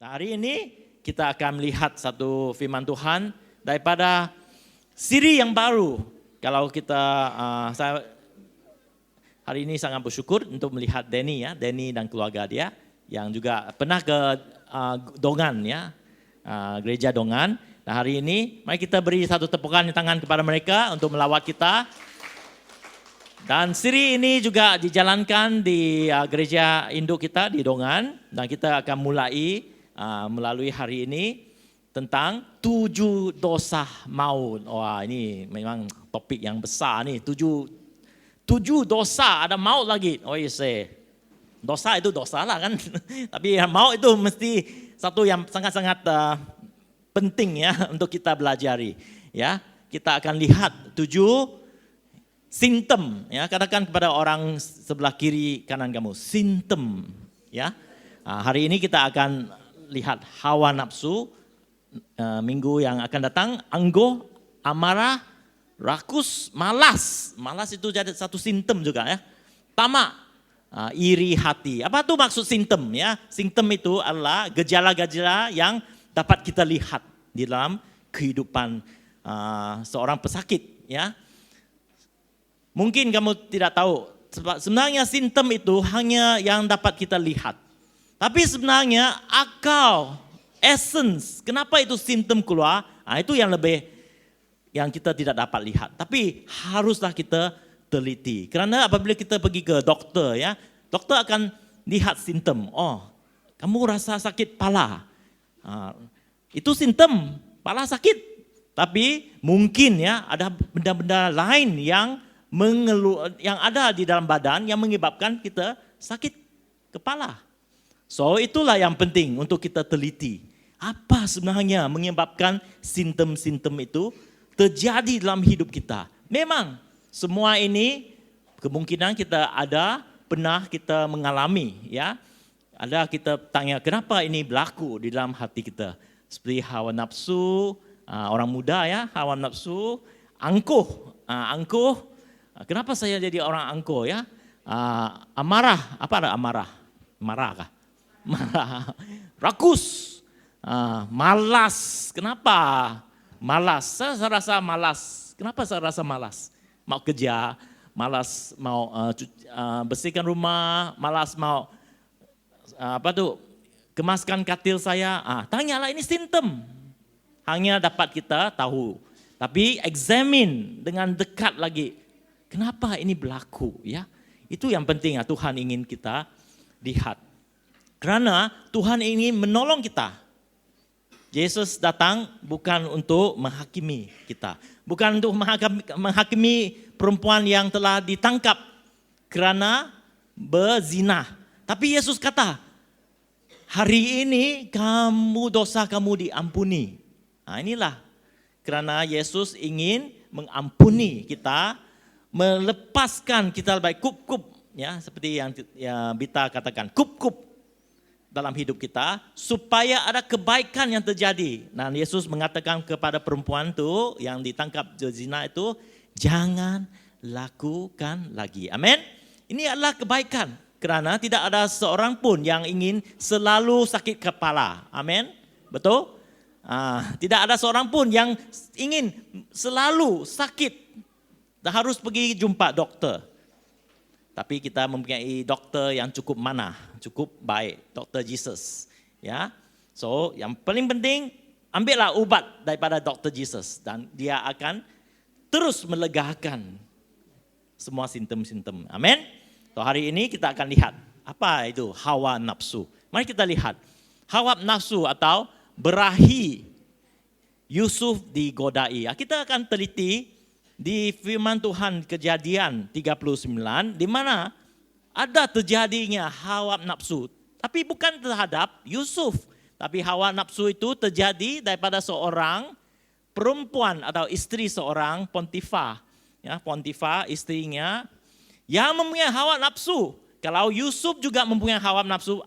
Nah, hari ini kita akan melihat satu firman Tuhan daripada siri yang baru. Kalau saya hari ini sangat bersyukur untuk melihat Denny dan keluarga dia yang juga pernah ke Dongan gereja Dongan. Nah, hari ini mari kita beri satu tepukan tangan kepada mereka untuk melawat kita. Dan siri ini juga dijalankan di gereja induk kita di Dongan, dan kita akan mulai melalui hari ini tentang 7 dosa maut. Wah, ini memang topik yang besar nih. 7 dosa, ada maut lagi. Oh iya, dosa itu dosa lah kan. Tapi maut itu mesti satu yang sangat-sangat penting ya untuk kita belajari. Ya, kita akan lihat 7 simptom ya. Katakan kepada orang sebelah kiri kanan kamu, simptom ya. Hari ini kita akan lihat hawa nafsu. Minggu yang akan datang angkuh, amarah, rakus, malas. Malas itu jadi satu simptom juga ya. Tamak, iri hati. Apa tuh maksud simptom ya? Simptom itu adalah gejala-gejala yang dapat kita lihat di dalam kehidupan seorang pesakit ya. Mungkin kamu tidak tahu, sebenarnya simptom itu hanya yang dapat kita lihat. Tapi sebenarnya akal, essence, kenapa itu simptom keluar, itu yang kita tidak dapat lihat. Tapi haruslah kita teliti. Karena apabila kita pergi ke dokter ya, dokter akan lihat simptom. Oh, kamu rasa sakit kepala. Itu simptom, kepala sakit. Tapi mungkin ya ada benda-benda lain yang ada di dalam badan yang menyebabkan kita sakit kepala. So itulah yang penting untuk kita teliti. Apa sebenarnya menyebabkan simptom-simptom itu terjadi dalam hidup kita. Memang semua ini kemungkinan pernah kita mengalami ya. Ada kita tanya kenapa ini berlaku di dalam hati kita. Seperti hawa nafsu, orang muda ya, hawa nafsu, angkuh. Kenapa saya jadi orang angkuh ya? Amarah, apa ada amarah? Marah kah? Marah. Rakus, malas. Kenapa malas? Saya rasa malas. Kenapa saya rasa malas? Mau kerja, malas mau bersihkan rumah, malas mau kemaskan katil saya. Tanyalah, ini simptom. Hanya dapat kita tahu. Tapi examine dengan dekat lagi. Kenapa ini berlaku ya? Itu yang penting ya, Tuhan ingin kita lihat. Karena Tuhan ingin menolong kita. Yesus datang bukan untuk menghakimi kita. Bukan untuk menghakimi perempuan yang telah ditangkap karena berzina. Tapi Yesus kata, hari ini dosa kamu diampuni. Inilah karena Yesus ingin mengampuni kita, melepaskan kita baik kup-kup ya, seperti yang Bita katakan, kup-kup dalam hidup kita supaya ada kebaikan yang terjadi. Nah, Yesus mengatakan kepada perempuan itu yang ditangkap berzina itu, jangan lakukan lagi. Amin. Ini adalah kebaikan karena tidak ada seorang pun yang ingin selalu sakit kepala. Amin. Betul? Tidak ada seorang pun yang ingin selalu sakit dan harus pergi jumpa dokter. Tapi kita mempunyai dokter yang cukup cukup baik, Dr. Jesus. Ya, so yang paling penting ambillah ubat daripada Dr. Jesus dan dia akan terus melegakan semua simptom-simptom. Amin. So hari ini kita akan lihat apa itu hawa nafsu. Mari kita lihat hawa nafsu atau berahi Yusuf digodai. Kita akan teliti di firman Tuhan Kejadian 39, di mana ada terjadinya hawa nafsu. Tapi bukan terhadap Yusuf. Tapi hawa nafsu itu terjadi daripada seorang perempuan atau istri seorang Pontifa. Ya, Pontifa istrinya yang mempunyai hawa nafsu. Kalau Yusuf juga mempunyai hawa nafsu,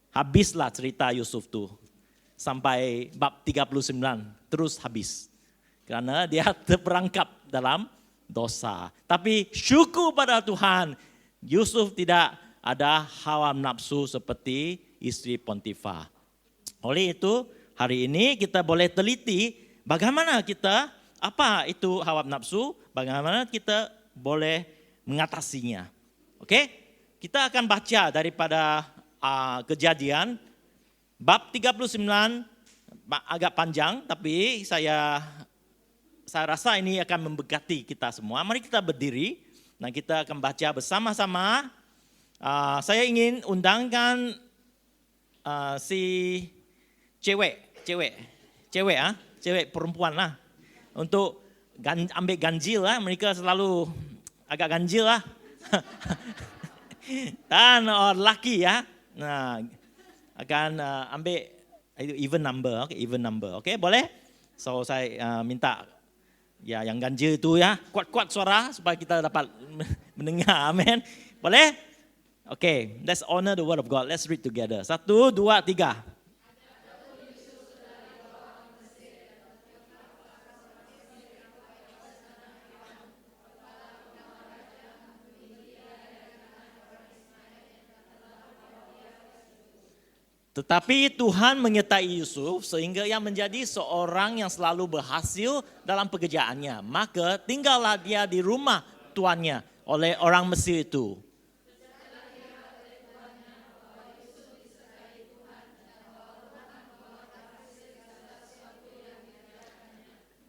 habislah cerita Yusuf tuh. Sampai bab 39, terus habis. Karena dia terperangkap dalam dosa. Tapi syukur pada Tuhan, Yusuf tidak ada hawa nafsu seperti istri Pontifa. Oleh itu, hari ini kita boleh teliti bagaimana kita, apa itu hawa nafsu, bagaimana kita boleh mengatasinya. Oke, kita akan baca daripada Kejadian bab 39, agak panjang, tapi saya rasa ini akan memberkati kita semua. Mari kita berdiri, nah kita akan baca bersama-sama. Saya ingin undangkan si cewek perempuan lah, untuk ambil ganjil lah. Mereka selalu agak ganjil lah. Dan laki ya, nah akan ambil even number, even number, boleh? So saya minta ya yang ganjil itu ya, kuat-kuat suara supaya kita dapat mendengar, amin. Boleh? Let's honor the word of God. Let's read together. 1, 2, 3. Tetapi Tuhan menyertai Yusuf sehingga ia menjadi seorang yang selalu berhasil dalam pekerjaannya. Maka tinggallah dia di rumah tuannya oleh orang Mesir itu.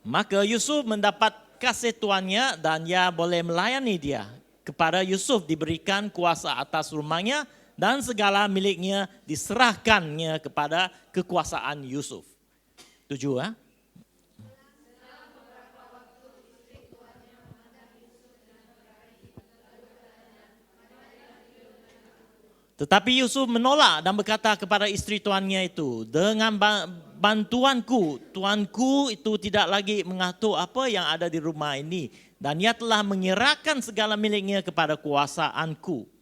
Maka Yusuf mendapat kasih tuannya dan ia boleh melayani dia. Kepada Yusuf diberikan kuasa atas rumahnya dan segala miliknya diserahkannya kepada kekuasaan Yusuf. 7 ya. Tetapi Yusuf menolak dan berkata kepada istri tuannya itu, dengan bantuanku, tuanku itu tidak lagi mengatur apa yang ada di rumah ini. Dan ia telah menyerahkan segala miliknya kepada kuasaanku.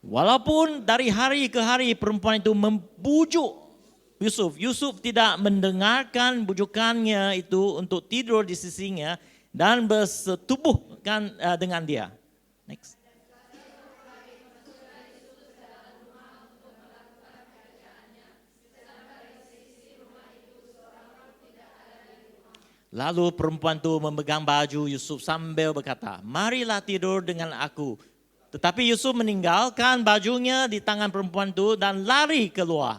Walaupun dari hari ke hari perempuan itu membujuk Yusuf, Yusuf tidak mendengarkan bujukannya itu untuk tidur di sisinya dan bersetubuhkan dengan dia. Next. Lalu perempuan itu memegang baju Yusuf sambil berkata, marilah tidur dengan aku. Tetapi Yusuf meninggalkan bajunya di tangan perempuan itu dan lari keluar.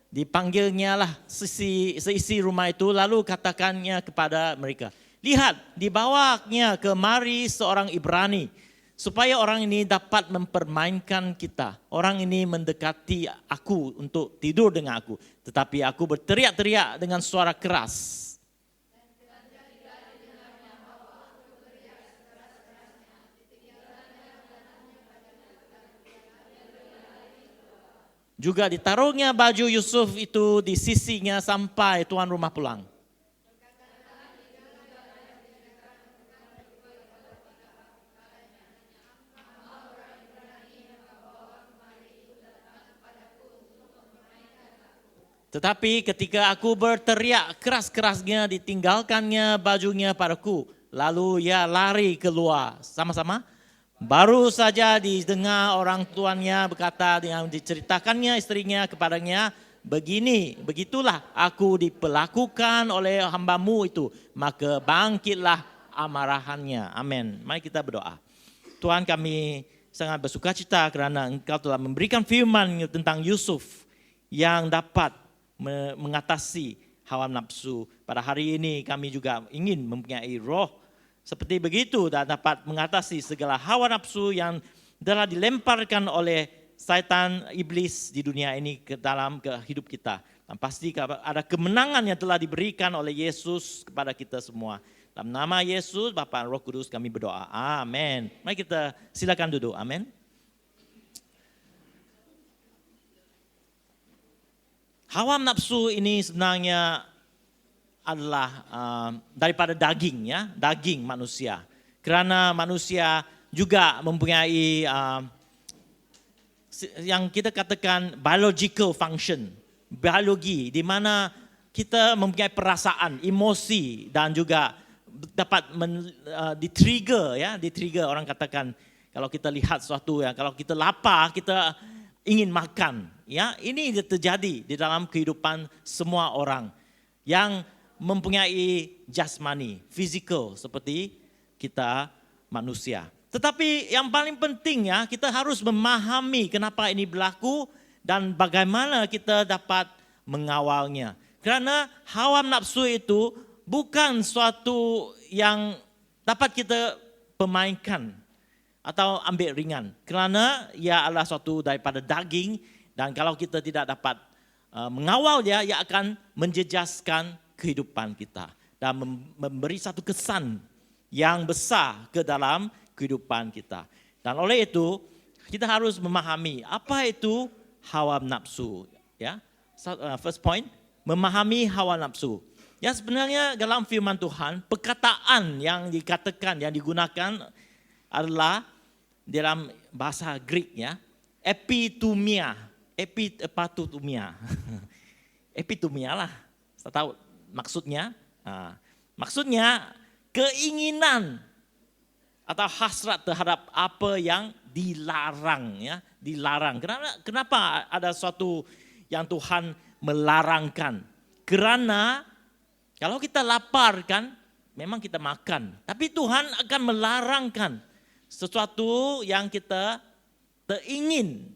Dipanggilnya lah seisi rumah itu, lalu katakannya kepada mereka, lihat, dibawanya kemari seorang Ibrani, supaya orang ini dapat mempermainkan kita. Orang ini mendekati aku untuk tidur dengan aku. Tetapi aku berteriak-teriak dengan suara keras. Juga ditaruhnya baju Yusuf itu di sisinya sampai tuan rumah pulang. Tetapi ketika aku berteriak keras-kerasnya, ditinggalkannya bajunya padaku. Lalu ia lari keluar. Sama-sama. Baru saja didengar orang tuannya berkata, yang diceritakannya istrinya kepadanya, begitulah aku diperlakukan oleh hambamu itu. Maka bangkitlah amarahannya. Amin. Mari kita berdoa. Tuhan, kami sangat bersukacita kerana Engkau telah memberikan firman tentang Yusuf yang dapat mengatasi hawa nafsu. Pada hari ini kami juga ingin mempunyai roh seperti begitu dan dapat mengatasi segala hawa nafsu yang telah dilemparkan oleh syaitan iblis di dunia ini ke dalam hidup kita. Dan pasti ada kemenangan yang telah diberikan oleh Yesus kepada kita semua. Dalam nama Yesus, Bapa dan Roh Kudus kami berdoa. Amin. Mari kita silakan duduk. Amin. Hawa nafsu ini sebenarnya adalah daripada daging, ya, daging manusia. Kerana manusia juga mempunyai yang kita katakan biological function, biologi, di mana kita mempunyai perasaan, emosi dan juga dapat di-trigger, ya, di-trigger orang katakan kalau kita lihat sesuatu, ya, kalau kita lapar kita ingin makan, ya, ini terjadi di dalam kehidupan semua orang yang mempunyai jasmani, physical seperti kita manusia. Tetapi yang paling penting, ya, kita harus memahami kenapa ini berlaku dan bagaimana kita dapat mengawalnya. Kerana hawa nafsu itu bukan suatu yang dapat kita permainkan atau ambil ringan. Kerana ia adalah suatu daripada daging dan kalau kita tidak dapat mengawal dia, ia akan menjejaskan kehidupan kita dan memberi satu kesan yang besar ke dalam kehidupan kita. Dan oleh itu kita harus memahami apa itu hawa nafsu, ya. First point, memahami hawa nafsu. Ya, sebenarnya dalam firman Tuhan perkataan yang dikatakan, yang digunakan adalah dalam bahasa Greek, ya, epitumia, epitutumia. Epitumia lah. Saya tahu maksudnya. Maksudnya keinginan atau hasrat terhadap apa yang dilarang, ya, dilarang. Kenapa ada suatu yang Tuhan melarangkan? Kerana kalau kita lapar kan, memang kita makan. Tapi Tuhan akan melarangkan sesuatu yang kita teringin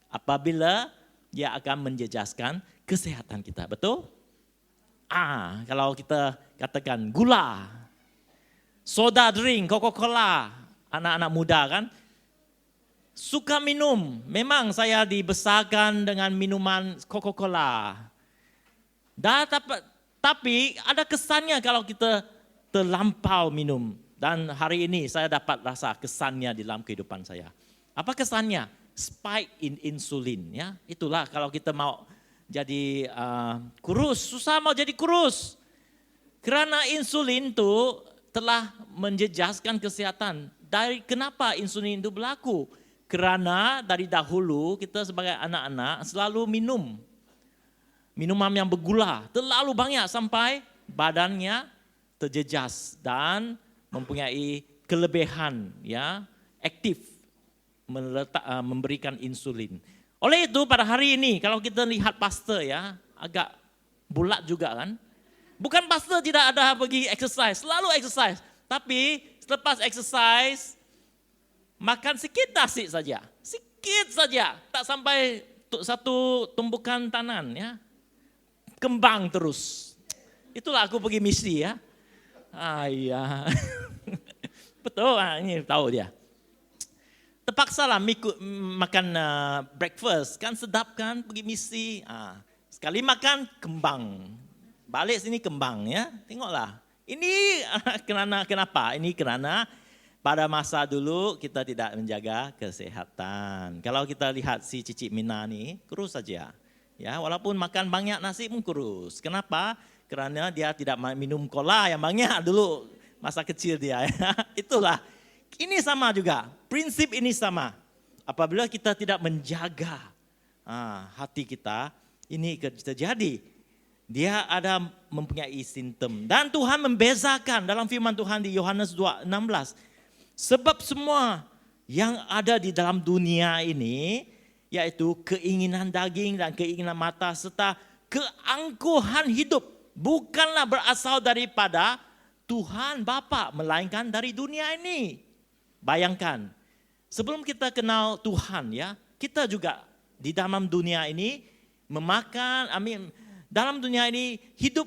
apabila dia akan menjejaskan kesehatan kita. Betul? Kalau kita katakan gula, soda drink, Coca-Cola, anak-anak muda kan suka minum. Memang saya dibesarkan dengan minuman Coca-Cola. Tapi ada kesannya kalau kita terlampau minum. Dan hari ini saya dapat rasa kesannya di dalam kehidupan saya. Apa kesannya? Spike in insulin, ya. Itulah kalau kita mau jadi kurus, susah mau jadi kurus. Kerana insulin itu telah menjejaskan kesehatan. Kenapa insulin itu berlaku? Kerana dari dahulu kita sebagai anak-anak selalu minum minuman yang bergula terlalu banyak sampai badannya terjejas dan mempunyai kelebihan, ya, aktif memberikan insulin. Oleh itu pada hari ini kalau kita lihat pastor, ya, agak bulat juga kan. Bukan pastor tidak ada pergi exercise, selalu exercise. Tapi selepas exercise makan sikit nasi saja. Sikit saja, tak sampai satu tumbukan tangan, ya. Kembang terus. Itulah aku pergi misi, ya. Iya. Betul, ini tahu dia. Terpaksalah makan breakfast, kan sedap kan, pergi misi. Sekali makan kembang, balik sini kembang, ya. Tengoklah. Ini kenapa? Ini kerana pada masa dulu kita tidak menjaga kesehatan. Kalau kita lihat si Cicik Mina ni kurus saja, ya, walaupun makan banyak nasi pun kurus. Kenapa? Kerana dia tidak minum cola yang banyak dulu masa kecil dia. Itulah. Ini sama juga, prinsip ini sama. Apabila kita tidak menjaga hati kita, ini terjadi. Dia ada mempunyai simptom. Dan Tuhan membezakan dalam firman Tuhan di Yohanes 2:16. Sebab semua yang ada di dalam dunia ini, yaitu keinginan daging dan keinginan mata serta keangkuhan hidup, bukanlah berasal daripada Tuhan Bapa, melainkan dari dunia ini. Bayangkan, sebelum kita kenal Tuhan, ya, kita juga di dalam dunia ini dalam dunia ini hidup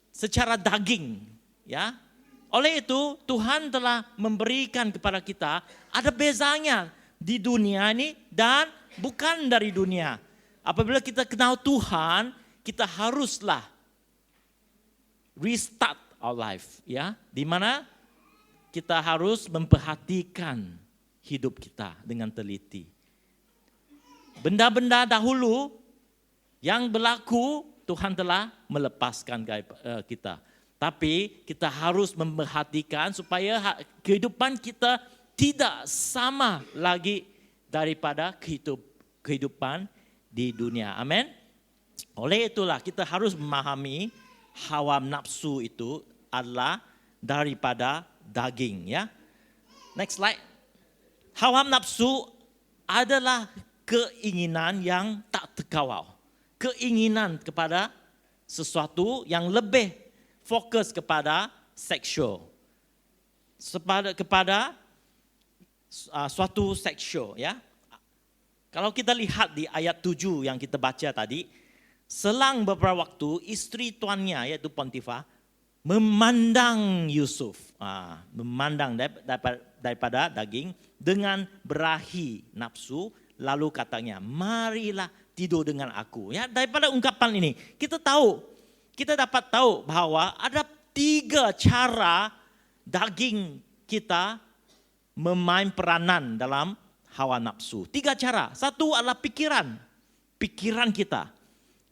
secara daging, ya. Oleh itu Tuhan telah memberikan kepada kita ada bezanya di dunia ini dan bukan dari dunia. Apabila kita kenal Tuhan, kita haruslah restart our life, ya. Di mana kita harus memperhatikan hidup kita dengan teliti. Benda-benda dahulu yang berlaku Tuhan telah melepaskan kita. Tapi kita harus memperhatikan supaya kehidupan kita tidak sama lagi daripada kehidupan di dunia. Amin. Oleh itulah kita harus memahami hawa nafsu itu adalah daripada daging, ya. Next slide. Hawa nafsu adalah keinginan yang tak terkawal. Keinginan kepada sesuatu yang lebih fokus kepada seksual. Kepada suatu seksual, ya. Kalau kita lihat di ayat 7 yang kita baca tadi, selang beberapa waktu isteri tuannya yaitu Potifar memandang Yusuf, memandang daripada daging dengan berahi nafsu, lalu katanya, marilah tidur dengan aku. Ya, daripada ungkapan ini kita dapat tahu bahwa ada 3 cara daging kita memain peranan dalam hawa nafsu. 3 cara. Satu adalah pikiran kita.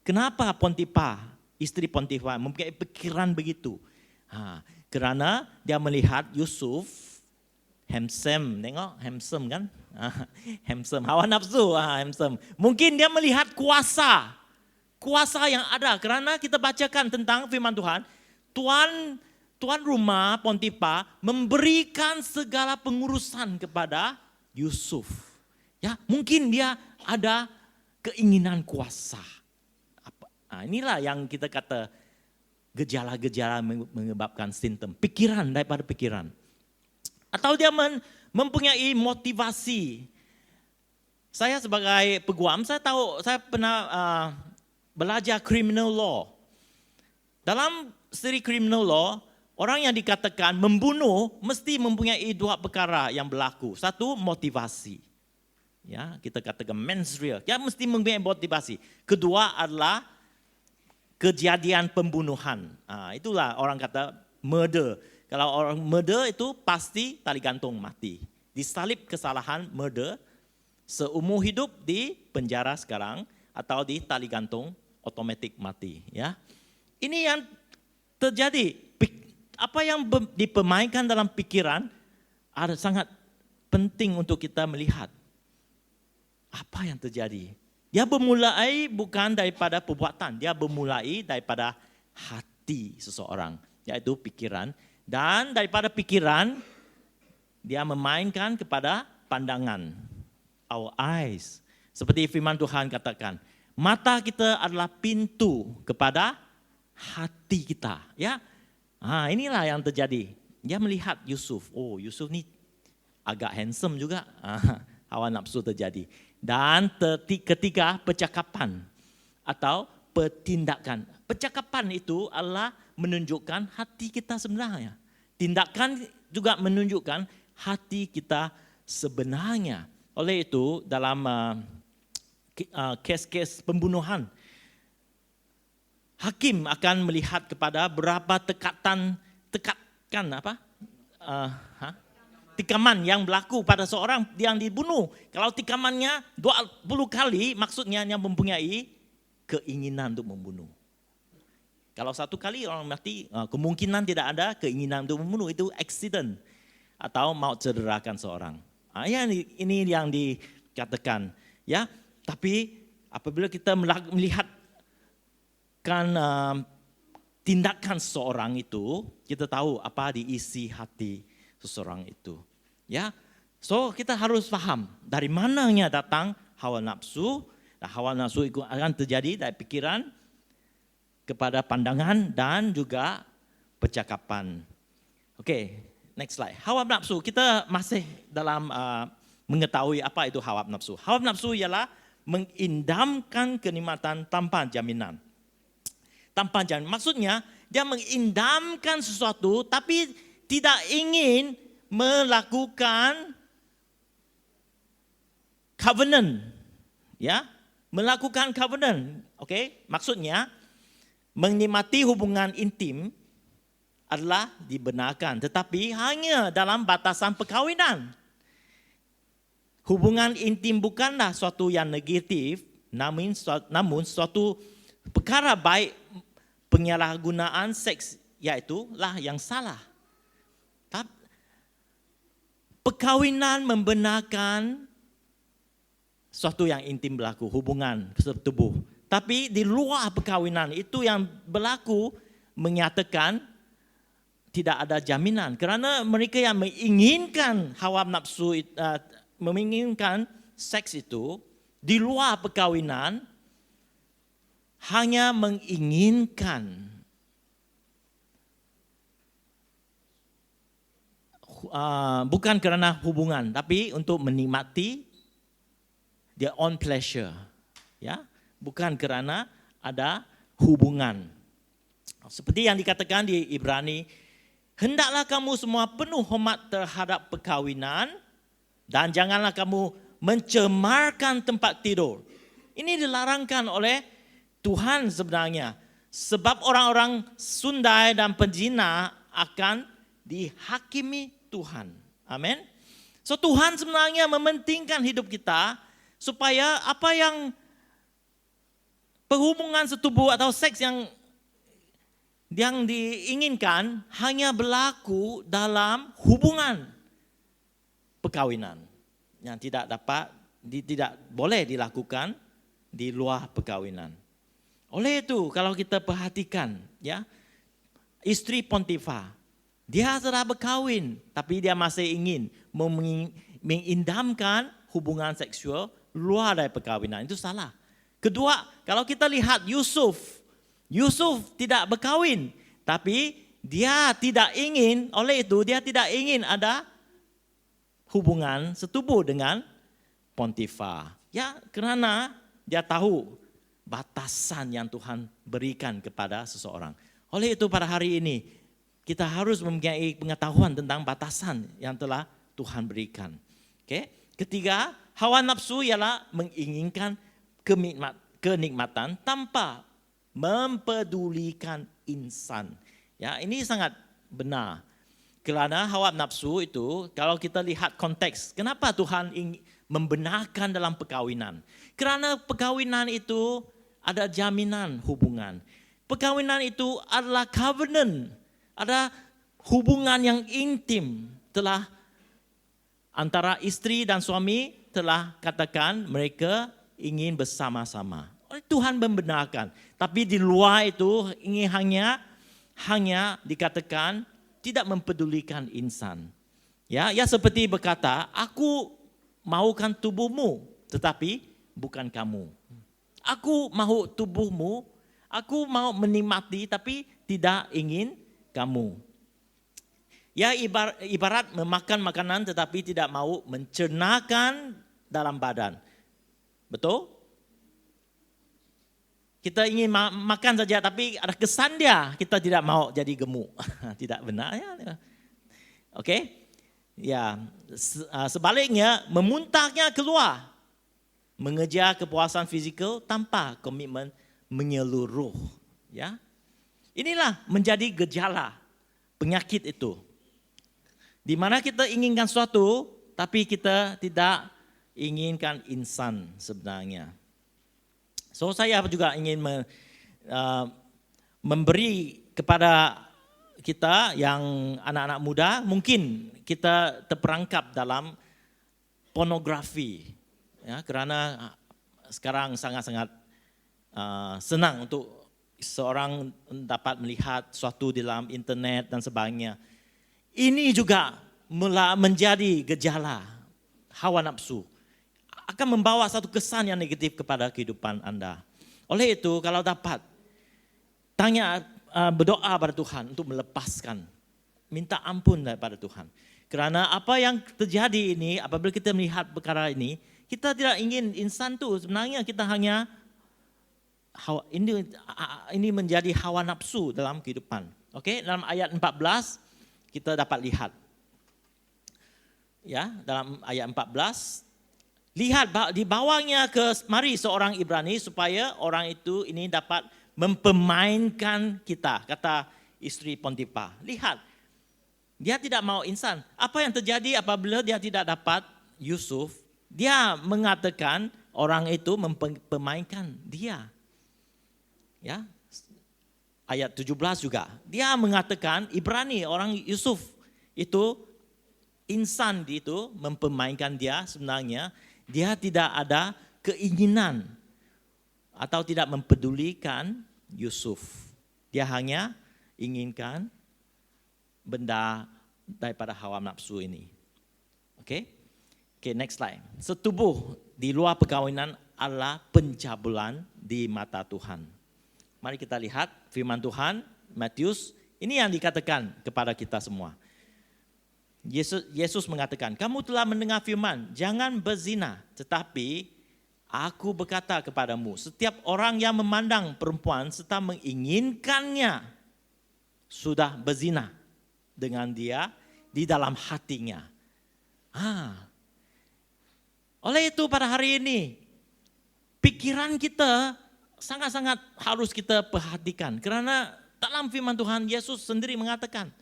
Kenapa Potifar, istri Potifar mempunyai pikiran begitu? Kerana dia melihat Yusuf handsome, tengok handsome kan? Handsome, hawa nafsu, handsome. Mungkin dia melihat kuasa yang ada. Kerana kita bacakan tentang firman Tuhan, tuan rumah Potifar memberikan segala pengurusan kepada Yusuf. Ya, mungkin dia ada keinginan kuasa. Inilah yang kita kata gejala-gejala menyebabkan simptom. Pikiran daripada pikiran. Atau dia mempunyai motivasi. Saya sebagai peguam, saya pernah belajar criminal law. Dalam seri criminal law, orang yang dikatakan membunuh mesti mempunyai 2 perkara yang berlaku. Satu, motivasi. Ya, kita katakan mens rea. Dia mesti mempunyai motivasi. Kedua adalah kejadian pembunuhan. Itulah orang kata murder. Kalau orang murder itu pasti tali gantung mati. Disalib kesalahan murder, seumur hidup di penjara sekarang atau di tali gantung otomatik mati. Ya, ini yang terjadi. Apa yang dipermainkan dalam pikiran ada sangat penting untuk kita melihat. Apa yang terjadi? Dia bermulai bukan daripada perbuatan, dia bermulai daripada hati seseorang, yaitu pikiran. Dan daripada pikiran, dia memainkan kepada pandangan, our eyes. Seperti firman Tuhan katakan, mata kita adalah pintu kepada hati kita. Ya, inilah yang terjadi. Dia melihat Yusuf, Yusuf ni agak handsome juga. Hawa nafsu terjadi. Dan ketiga, percakapan atau pertindakan. Percakapan itu adalah menunjukkan hati kita sebenarnya. Tindakan juga menunjukkan hati kita sebenarnya. Oleh itu dalam kes-kes pembunuhan, hakim akan melihat kepada berapa tikaman yang berlaku pada seorang yang dibunuh. Kalau tikamannya 20 kali, maksudnya yang mempunyai keinginan untuk membunuh. Kalau 1 kali orang mati, kemungkinan tidak ada keinginan untuk membunuh. Itu accident atau mau cederakan seorang. Ini yang dikatakan. Ya, tapi apabila kita melihat tindakan seseorang itu, kita tahu apa diisi hati seseorang itu. Ya, so kita harus paham dari mananya datang hawa nafsu. Hawa nafsu itu akan terjadi dari pikiran kepada pandangan dan juga percakapan. Oke, next slide. Hawa nafsu, kita masih dalam mengetahui apa itu hawa nafsu. Hawa nafsu ialah mengindamkan kenikmatan tanpa jaminan. Tanpa jaminan, maksudnya dia mengindamkan sesuatu tapi tidak ingin melakukan covenant, ya, melakukan covenant, maksudnya menikmati hubungan intim adalah dibenarkan, tetapi hanya dalam batasan perkahwinan. Hubungan intim bukanlah suatu yang negatif, namun suatu perkara baik penyalahgunaan seks iaitulah yang salah. Perkahwinan membenarkan suatu yang intim berlaku, hubungan tubuh. Tapi di luar perkahwinan itu yang berlaku menyatakan tidak ada jaminan. Kerana mereka yang menginginkan hawa nafsu, menginginkan seks itu di luar perkahwinan hanya menginginkan. Bukan kerana hubungan, tapi untuk menikmati their own pleasure, ya, bukan kerana ada hubungan. Seperti yang dikatakan di Ibrani, hendaklah kamu semua penuh hormat terhadap perkahwinan dan janganlah kamu mencemarkan tempat tidur. Ini dilarangkan oleh Tuhan sebenarnya, sebab orang-orang sundai dan penzina akan dihakimi Tuhan. Amin. So Tuhan sebenarnya mementingkan hidup kita supaya apa yang perhubungan setubuh atau seks yang diinginkan hanya berlaku dalam hubungan perkahwinan yang tidak boleh dilakukan di luar perkahwinan. Oleh itu kalau kita perhatikan, ya, isteri Potifar, dia telah berkahwin, tapi dia masih ingin mengindamkan hubungan seksual luar dari perkahwinan. Itu salah. Kedua, kalau kita lihat Yusuf tidak berkahwin, tapi dia tidak ingin, oleh itu dia tidak ingin ada hubungan setubuh dengan Potifar. Ya, kerana dia tahu batasan yang Tuhan berikan kepada seseorang. Oleh itu pada hari ini, kita harus mempunyai pengetahuan tentang batasan yang telah Tuhan berikan. Okay? Ketiga, hawa nafsu ialah menginginkan kenikmatan tanpa mempedulikan insan. Ya, ini sangat benar. Kerana hawa nafsu itu, kalau kita lihat konteks, kenapa Tuhan membenarkan dalam perkahwinan? Kerana perkahwinan itu ada jaminan hubungan. Perkahwinan itu adalah covenant. Ada hubungan yang intim telah antara istri dan suami telah katakan mereka ingin bersama-sama. Tuhan membenarkan. Tapi di luar itu ingin hanya dikatakan tidak mempedulikan insan. Ya seperti berkata, aku mahukan tubuhmu tetapi bukan kamu. Aku mahu tubuhmu, aku mau menikmati tapi tidak ingin kamu. Ya ibarat memakan makanan tetapi tidak mau mencernakan dalam badan. Betul? Kita ingin makan saja tapi ada kesan dia, kita tidak mau jadi gemuk. Tidak benar ya. Oke? Ya, sebaliknya memuntahnya keluar. Mengejar kepuasan fizikal tanpa komitmen menyeluruh, ya. Inilah menjadi gejala penyakit itu. Di mana kita inginkan sesuatu, tapi kita tidak inginkan insan sebenarnya. So saya juga ingin memberi kepada kita yang anak-anak muda, mungkin kita terperangkap dalam pornografi. Ya, kerana sekarang sangat-sangat senang untuk seorang dapat melihat sesuatu di dalam internet dan sebagainya. Ini juga menjadi gejala hawa nafsu. Akan membawa satu kesan yang negatif kepada kehidupan Anda. Oleh itu kalau dapat berdoa pada Tuhan untuk melepaskan. Minta ampun daripada Tuhan. Kerana apa yang terjadi ini, apabila kita melihat perkara ini, kita tidak ingin insan itu, sebenarnya kita hanya ini menjadi hawa nafsu dalam kehidupan. Okey, dalam ayat 14 kita dapat lihat. Ya, dalam ayat 14, lihat dibawanya mari seorang Ibrani supaya orang itu ini dapat mempermainkan kita, kata isteri Potifar. Lihat, dia tidak mau insan. Apa yang terjadi apabila dia tidak dapat Yusuf? Dia mengatakan orang itu mempermainkan dia. Ya, ayat 17 juga. Dia mengatakan Ibrani orang Yusuf itu insan itu mempermainkan dia, sebenarnya dia tidak ada keinginan atau tidak mempedulikan Yusuf. Dia hanya inginkan benda daripada hawa nafsu ini. Oke, next slide. Setubuh di luar perkawinan adalah pencabulan di mata Tuhan. Mari kita lihat firman Tuhan, Matius, ini yang dikatakan kepada kita semua. Yesus mengatakan, kamu telah mendengar firman, jangan berzina. Tetapi aku berkata kepadamu, setiap orang yang memandang perempuan serta menginginkannya, sudah berzina dengan dia di dalam hatinya. Oleh itu pada hari ini, pikiran kita sangat-sangat harus kita perhatikan. Karena dalam firman Tuhan, Yesus sendiri mengatakan,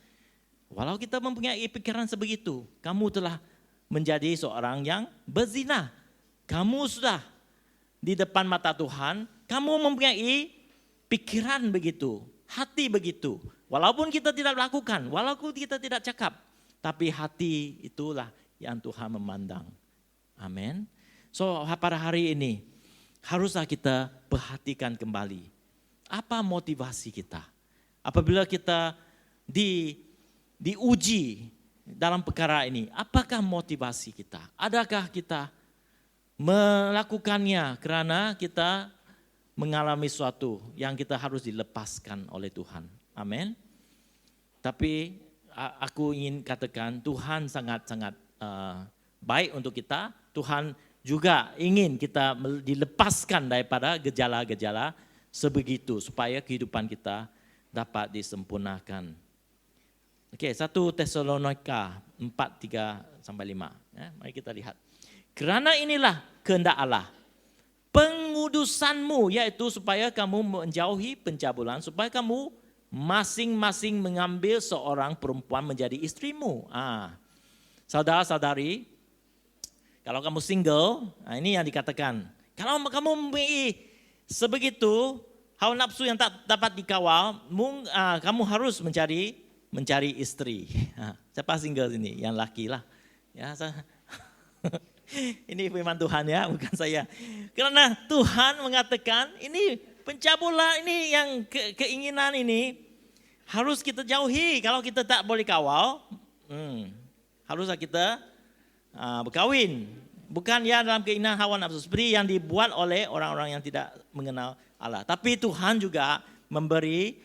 walau kita mempunyai pikiran sebegitu, kamu telah menjadi seorang yang berzina. Kamu sudah di depan mata Tuhan, kamu mempunyai pikiran begitu, hati begitu. Walaupun kita tidak lakukan, walaupun kita tidak cakap, tapi hati itulah yang Tuhan memandang. Amin. So pada hari ini, haruslah kita perhatikan kembali. Apa motivasi kita? Apabila kita diuji dalam perkara ini, apakah motivasi kita? Adakah kita melakukannya karena kita mengalami sesuatu yang kita harus dilepaskan oleh Tuhan? Amin. Tapi aku ingin katakan Tuhan sangat-sangat baik untuk kita. Tuhan juga ingin kita dilepaskan daripada gejala-gejala sebegitu supaya kehidupan kita dapat disempurnakan. Oke, 1 Tesalonika 4:3-5. Mari kita lihat. Kerana inilah kehendak Allah, pengudusanmu, yaitu supaya kamu menjauhi pencabulan, supaya kamu masing-masing mengambil seorang perempuan menjadi istrimu. Saudara-saudari, kalau kamu single, ini yang dikatakan. Kalau kamu mempunyai sebegitu hawa nafsu yang tak dapat dikawal, kamu harus mencari istri. Siapa single ini? Yang laki lah. Ya, ini firman Tuhan ya, bukan saya. Karena Tuhan mengatakan ini pencabulan ini yang keinginan ini harus kita jauhi. Kalau kita tak boleh kawal, haruslah kita berkawin, bukan ya dalam keinginan hawa nafsu seperti yang dibuat oleh orang-orang yang tidak mengenal Allah. Tapi Tuhan juga memberi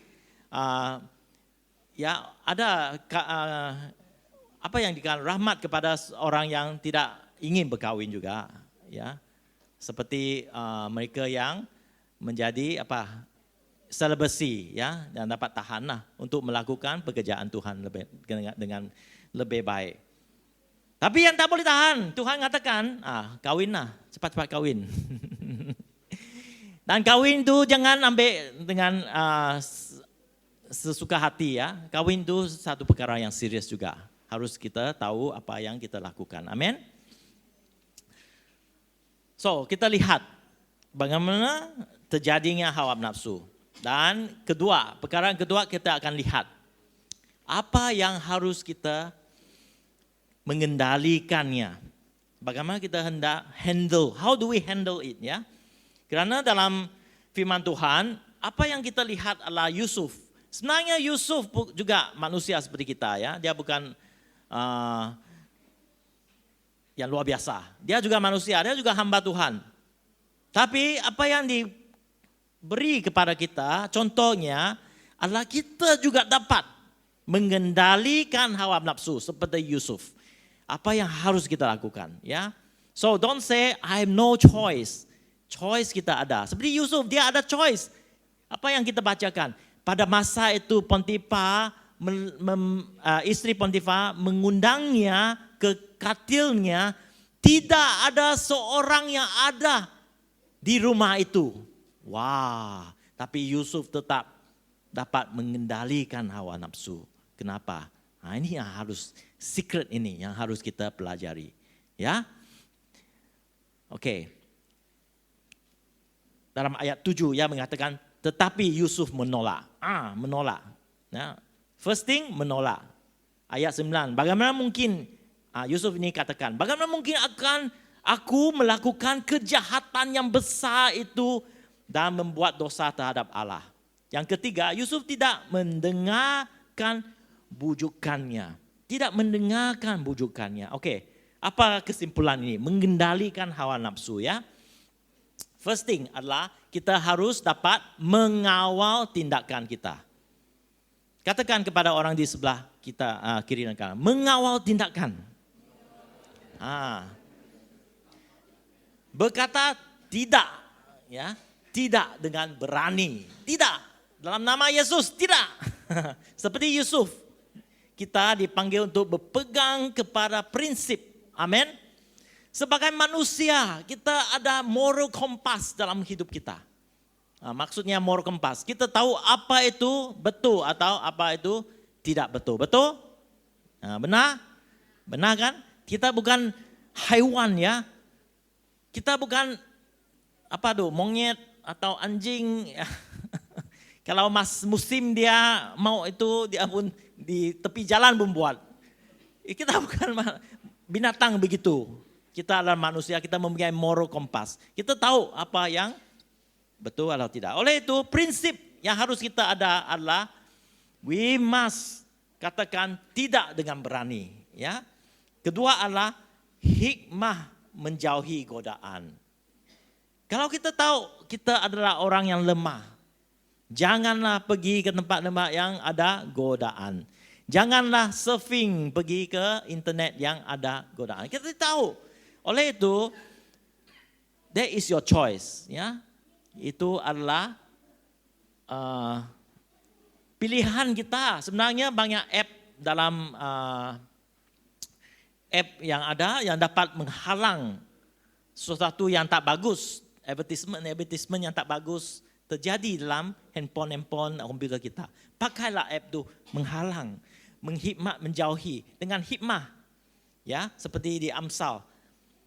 ada apa yang dikatakan rahmat kepada orang yang tidak ingin berkawin juga, ya. Seperti mereka yang menjadi celibacy, ya, dan dapat tahan untuk melakukan pekerjaan Tuhan dengan lebih baik. Tapi yang tak boleh tahan, Tuhan katakan, kawinlah, cepat-cepat kawin. Dan kawin itu jangan ambil dengan sesuka hati ya. Kawin itu satu perkara yang serius juga. Harus kita tahu apa yang kita lakukan. Amin. So, kita lihat bagaimana terjadinya hawa nafsu. Dan perkara kedua kita akan lihat apa yang harus kita mengendalikannya. Bagaimana kita hendak handle, how do we handle it ya? Karena dalam firman Tuhan, apa yang kita lihat adalah Yusuf. Sebenarnya Yusuf juga manusia seperti kita ya, dia bukan yang luar biasa. Dia juga manusia, dia juga hamba Tuhan. Tapi apa yang diberi kepada kita, contohnya adalah kita juga dapat mengendalikan hawa nafsu seperti Yusuf. Apa yang harus kita lakukan ya? So don't say I have no choice. Choice kita ada. Seperti Yusuf, dia ada choice. Apa yang kita bacakan? Pada masa itu Potifar, istri Potifar mengundangnya ke katilnya. Tidak ada seorang yang ada di rumah itu. Wah, tapi Yusuf tetap dapat mengendalikan hawa nafsu. Kenapa? Nah, ini yang harus secret ini yang harus kita pelajari, ya. Oke. Dalam ayat 7 ya mengatakan tetapi Yusuf menolak. Menolak. Ya. First thing, menolak. Ayat 9. Bagaimana mungkin, Yusuf ini katakan, bagaimana mungkin akan aku melakukan kejahatan yang besar itu dan membuat dosa terhadap Allah. Yang ketiga, Yusuf tidak mendengarkan bujukannya. Tidak mendengarkan bujukannya. Oke, apa kesimpulan ini? Mengendalikan hawa nafsu ya. First thing adalah kita harus dapat mengawal tindakan kita. Katakan kepada orang di sebelah kita, kiri dan kanan, mengawal tindakan. Berkata tidak, ya, tidak dengan berani, tidak dalam nama Yesus, tidak. Seperti Yusuf, kita dipanggil untuk berpegang kepada prinsip, amin. Sebagai manusia, kita ada moral compass dalam hidup kita. Maksudnya moral compass, kita tahu apa itu betul atau apa itu tidak betul. Betul? Benar? Benar kan? Kita bukan haiwan ya. Kita bukan monyet atau anjing. Kalau musim dia mau itu, dia pun di tepi jalan membuat. Kita bukan binatang begitu. Kita adalah manusia, kita mempunyai moral compass. Kita tahu apa yang betul atau tidak. Oleh itu prinsip yang harus kita ada adalah we must katakan tidak dengan berani. Ya. Kedua adalah hikmah menjauhi godaan. Kalau kita tahu kita adalah orang yang lemah, janganlah pergi ke tempat-tempat yang ada godaan. Janganlah surfing pergi ke internet yang ada godaan. Kita tahu. Oleh itu, that is your choice. Ya. Itu adalah pilihan kita. Sebenarnya banyak app dalam app yang ada yang dapat menghalang sesuatu yang tak bagus. Advertisement yang tak bagus terjadi dalam handphone komputer kita. Pakailah app itu menghalang, menghikmat, menjauhi dengan hikmah. Ya, seperti di Amsal.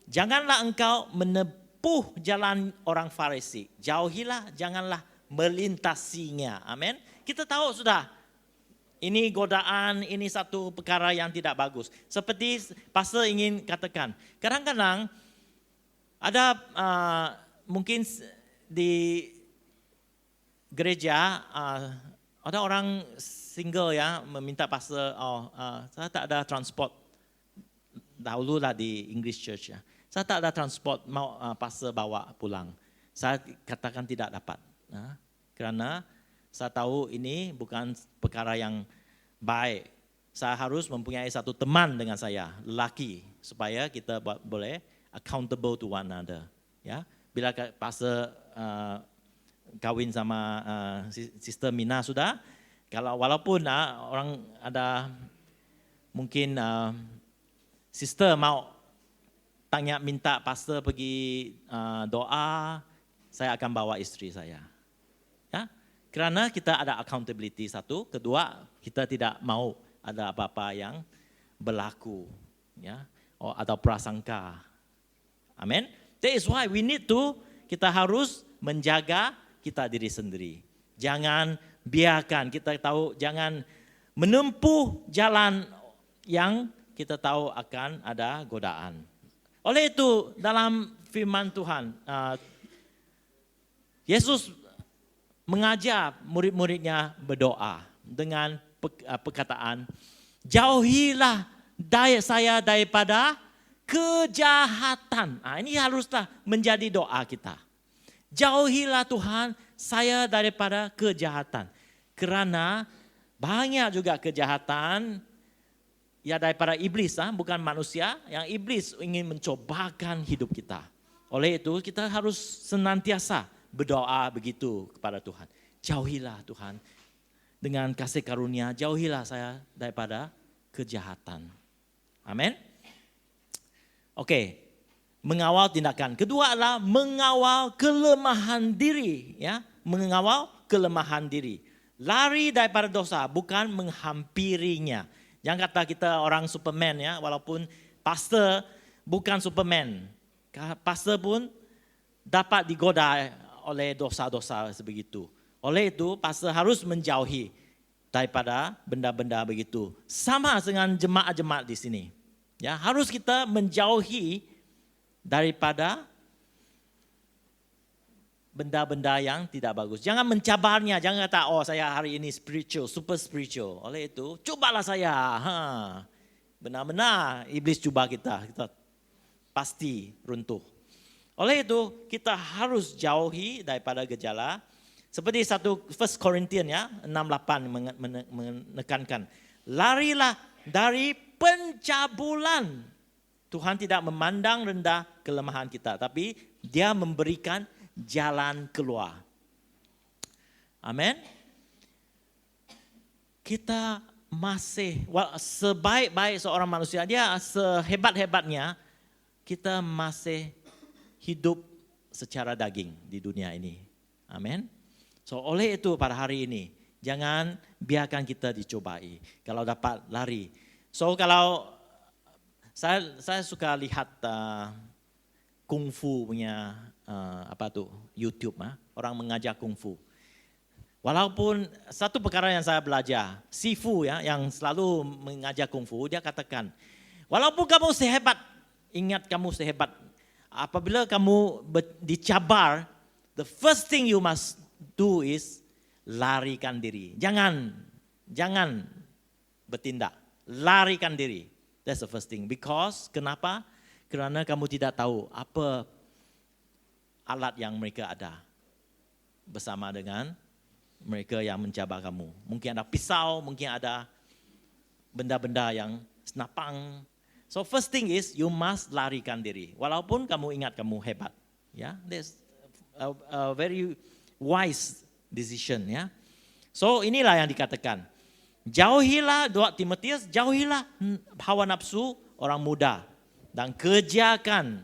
Janganlah engkau menempuh jalan orang Farisi. Jauhilah, janganlah melintasinya. Amin. Kita tahu sudah, ini godaan, ini satu perkara yang tidak bagus. Seperti pastor ingin katakan, kadang-kadang ada mungkin di gereja ada orang single ya meminta pastor, saya tak ada transport. Dahulu lah di English Church ya. Saya tak ada transport, mau pastor bawa pulang. Saya katakan tidak dapat. Kerana saya tahu ini bukan perkara yang baik. Saya harus mempunyai satu teman dengan saya, lelaki, supaya kita boleh accountable to one another. Ya, bila pastor kawin sama Sister Mina sudah, walaupun orang ada mungkin sister mau tanya minta pastor pergi doa, saya akan bawa istri saya. Ya, kerana kita ada accountability satu, kedua kita tidak mau ada apa-apa yang berlaku, ya, atau prasangka. Amin. That is why we need to, kita harus menjaga kita diri sendiri. Jangan biarkan, kita tahu jangan menempuh jalan yang kita tahu akan ada godaan. Oleh itu dalam firman Tuhan, Yesus mengajar murid-muridnya berdoa dengan perkataan, jauhilah saya daripada kejahatan. Ini haruslah menjadi doa kita. Jauhilah Tuhan saya daripada kejahatan. Kerana banyak juga kejahatan ya daripada iblis, bukan manusia, yang iblis ingin mencobakan hidup kita. Oleh itu kita harus senantiasa berdoa begitu kepada Tuhan. Jauhilah Tuhan dengan kasih karunia, jauhilah saya daripada kejahatan. Amin. Oke, mengawal tindakan. Kedua adalah mengawal kelemahan diri, ya, mengawal kelemahan diri. Lari daripada dosa, bukan menghampirinya. Jangan kata kita orang Superman ya, walaupun pastor bukan Superman. Pastor pun dapat digoda oleh dosa-dosa sebegitu. Oleh itu, pastor harus menjauhi daripada benda-benda begitu. Sama dengan jemaat-jemaat di sini. Ya, harus kita menjauhi daripada benda-benda yang tidak bagus. Jangan mencabarnya, jangan kata, oh saya hari ini spiritual, super spiritual. Oleh itu, cobalah saya. Benar-benar iblis cuba kita pasti runtuh. Oleh itu, kita harus jauhi daripada gejala. Seperti 1 Korintian ya, 6:8 menekankan. Larilah dari pencabulan. Tuhan tidak memandang rendah kelemahan kita, tapi Dia memberikan jalan keluar. Amin. Kita masih sebaik-baik seorang manusia, dia sehebat-hebatnya, kita masih hidup secara daging di dunia ini. Amin. So oleh itu pada hari ini jangan biarkan kita dicobai. Kalau dapat lari. So kalau saya suka lihat kungfu punya YouTube, orang mengajar kungfu. Walaupun satu perkara yang saya belajar, Sifu ya, yang selalu mengajar kungfu, dia katakan, walaupun kamu sehebat, ingat kamu sehebat, apabila kamu dicabar, the first thing you must do is larikan diri. Jangan bertindak, larikan diri. That's the first thing. Because kenapa? Kerana kamu tidak tahu apa alat yang mereka ada bersama dengan mereka yang mencabar kamu. Mungkin ada pisau, mungkin ada benda-benda yang senapang. So first thing is you must larikan diri. Walaupun kamu ingat kamu hebat. Ya, that's a very wise decision ya. So inilah yang dikatakan. Jauhilah 2 Timotius, jauhilah hawa nafsu orang muda dan kerjakan.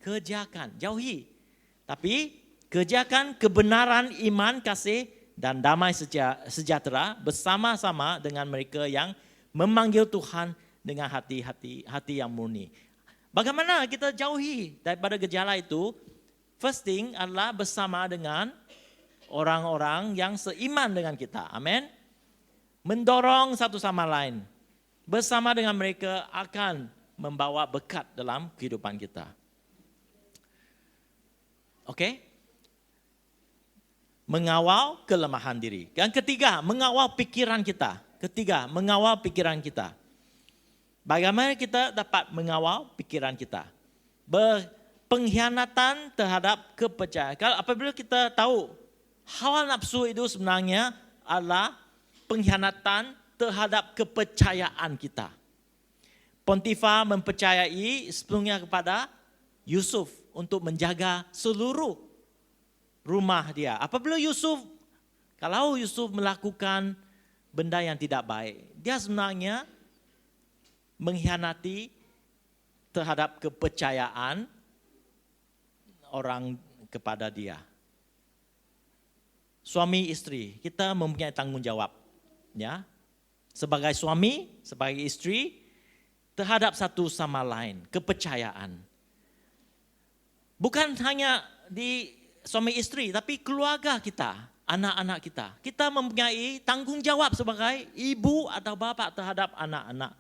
Kerjakan, jauhi. Tapi kerjakan kebenaran, iman, kasih dan damai sejahtera bersama-sama dengan mereka yang memanggil Tuhan dengan hati yang murni. Bagaimana kita jauhi daripada gejala itu? First thing adalah bersama dengan orang-orang yang seiman dengan kita. Amin. Mendorong satu sama lain. Bersama dengan mereka akan membawa berkat dalam kehidupan kita. Oke? Mengawal kelemahan diri. Yang ketiga, mengawal pikiran kita. Mengawal pikiran kita. Bagaimana kita dapat mengawal pikiran kita? Pengkhianatan terhadap kepercayaan. Kalau apabila kita tahu hawa nafsu itu sebenarnya adalah pengkhianatan terhadap kepercayaan kita. Potifar mempercayai sepenuhnya kepada Yusuf untuk menjaga seluruh rumah dia. Apabila kalau Yusuf melakukan benda yang tidak baik, dia sebenarnya mengkhianati terhadap kepercayaan orang kepada dia. Suami istri, kita mempunyai tanggung jawab, ya. Sebagai suami, sebagai istri, terhadap satu sama lain, kepercayaan. Bukan hanya di suami istri, tapi keluarga kita, anak-anak kita. Kita mempunyai tanggung jawab sebagai ibu atau bapa terhadap anak-anak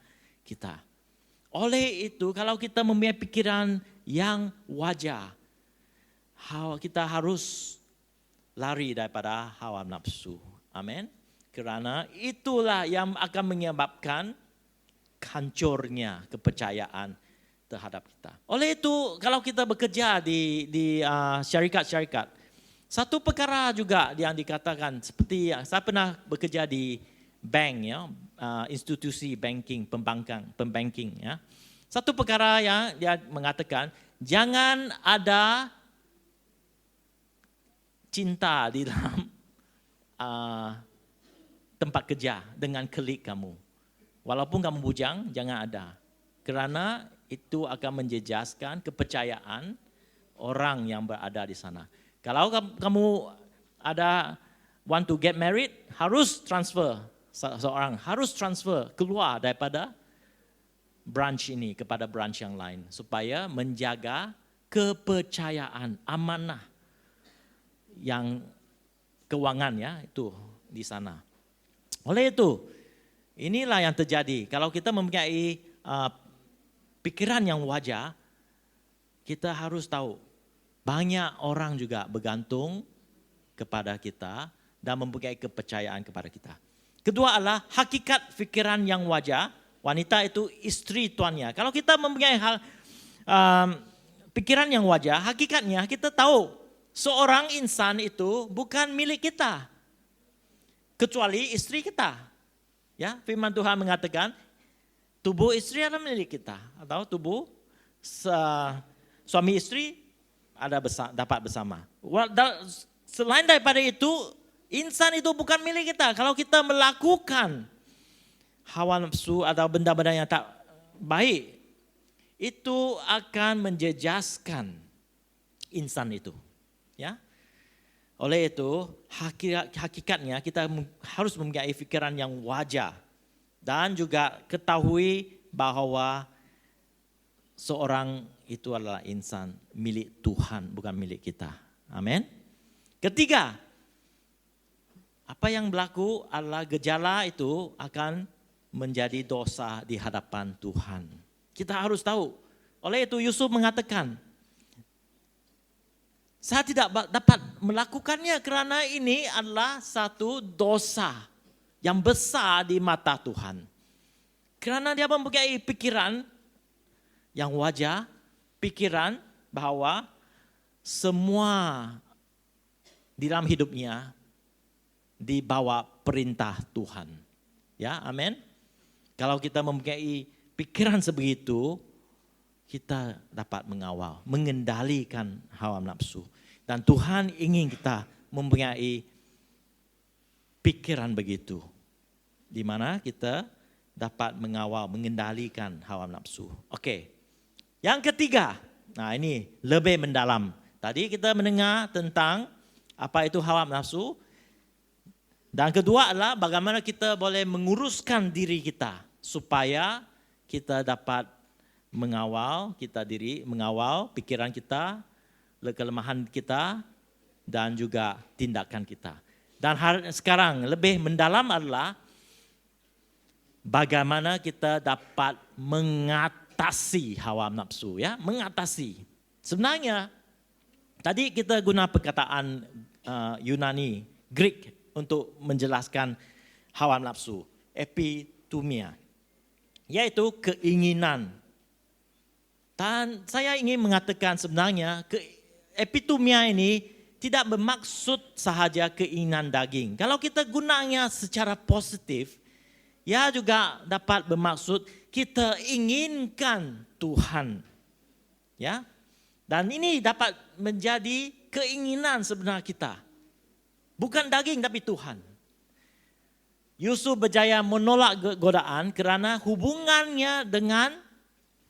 kita. Oleh itu, kalau kita mempunyai pikiran yang wajar, kita harus lari daripada hawa nafsu. Amin. Kerana itulah yang akan menyebabkan hancurnya kepercayaan terhadap kita. Oleh itu, kalau kita bekerja di syarikat-syarikat, satu perkara juga yang dikatakan, seperti saya pernah bekerja di bank, ya, institusi banking, pembanking. Ya. Satu perkara yang dia mengatakan, jangan ada cinta di dalam tempat kerja dengan klik kamu. Walaupun kamu bujang, jangan ada. Kerana itu akan menjejaskan kepercayaan orang yang berada di sana. Kalau kamu want to get married, harus transfer seorang, harus transfer keluar daripada branch ini kepada branch yang lain. Supaya menjaga kepercayaan, amanah yang keuangan ya, itu di sana. Oleh itu, inilah yang terjadi. Kalau kita mempunyai pikiran yang wajar, kita harus tahu banyak orang juga bergantung kepada kita dan mempunyai kepercayaan kepada kita. Kedua adalah hakikat pikiran yang wajar. Wanita itu istri tuannya. Kalau kita mempunyai pikiran yang wajar, hakikatnya kita tahu seorang insan itu bukan milik kita, kecuali istri kita. Ya, firman Tuhan mengatakan tubuh istri adalah milik kita, atau tubuh suami istri dapat bersama. Selain daripada itu, insan itu bukan milik kita. Kalau kita melakukan hawa nafsu atau benda-benda yang tak baik, itu akan menjejaskan insan itu. Ya. Oleh itu, hakikatnya kita harus mempunyai pikiran yang wajar dan juga ketahui bahwa seorang itu adalah insan milik Tuhan, bukan milik kita. Amin. Ketiga, apa yang berlaku adalah gejala itu akan menjadi dosa di hadapan Tuhan. Kita harus tahu. Oleh itu Yusuf mengatakan, saya tidak dapat melakukannya kerana ini adalah satu dosa yang besar di mata Tuhan. Kerana dia mempunyai pikiran yang wajar, pikiran bahwa semua di dalam hidupnya di bawah perintah Tuhan. Ya, amin. Kalau kita mempunyai pikiran sebegitu, kita dapat mengawal, mengendalikan hawa nafsu. Dan Tuhan ingin kita mempunyai pikiran begitu, di mana kita dapat mengawal, mengendalikan hawa nafsu. Oke, yang ketiga, nah ini lebih mendalam. Tadi kita mendengar tentang apa itu hawa nafsu. Dan kedua adalah bagaimana kita boleh menguruskan diri kita supaya kita dapat mengawal mengawal pikiran kita, kelemahan kita, dan juga tindakan kita. Dan sekarang lebih mendalam adalah bagaimana kita dapat mengatasi hawa nafsu, ya, mengatasi. Sebenarnya tadi kita guna perkataan Yunani, Greek untuk menjelaskan hawa nafsu, epitumia, yaitu keinginan. Dan saya ingin mengatakan sebenarnya epitumia ini tidak bermaksud sahaja keinginan daging. Kalau kita gunanya secara positif, ya juga dapat bermaksud kita inginkan Tuhan. Ya. Dan ini dapat menjadi keinginan sebenar kita. Bukan daging tapi Tuhan. Yusuf berjaya menolak godaan kerana hubungannya dengan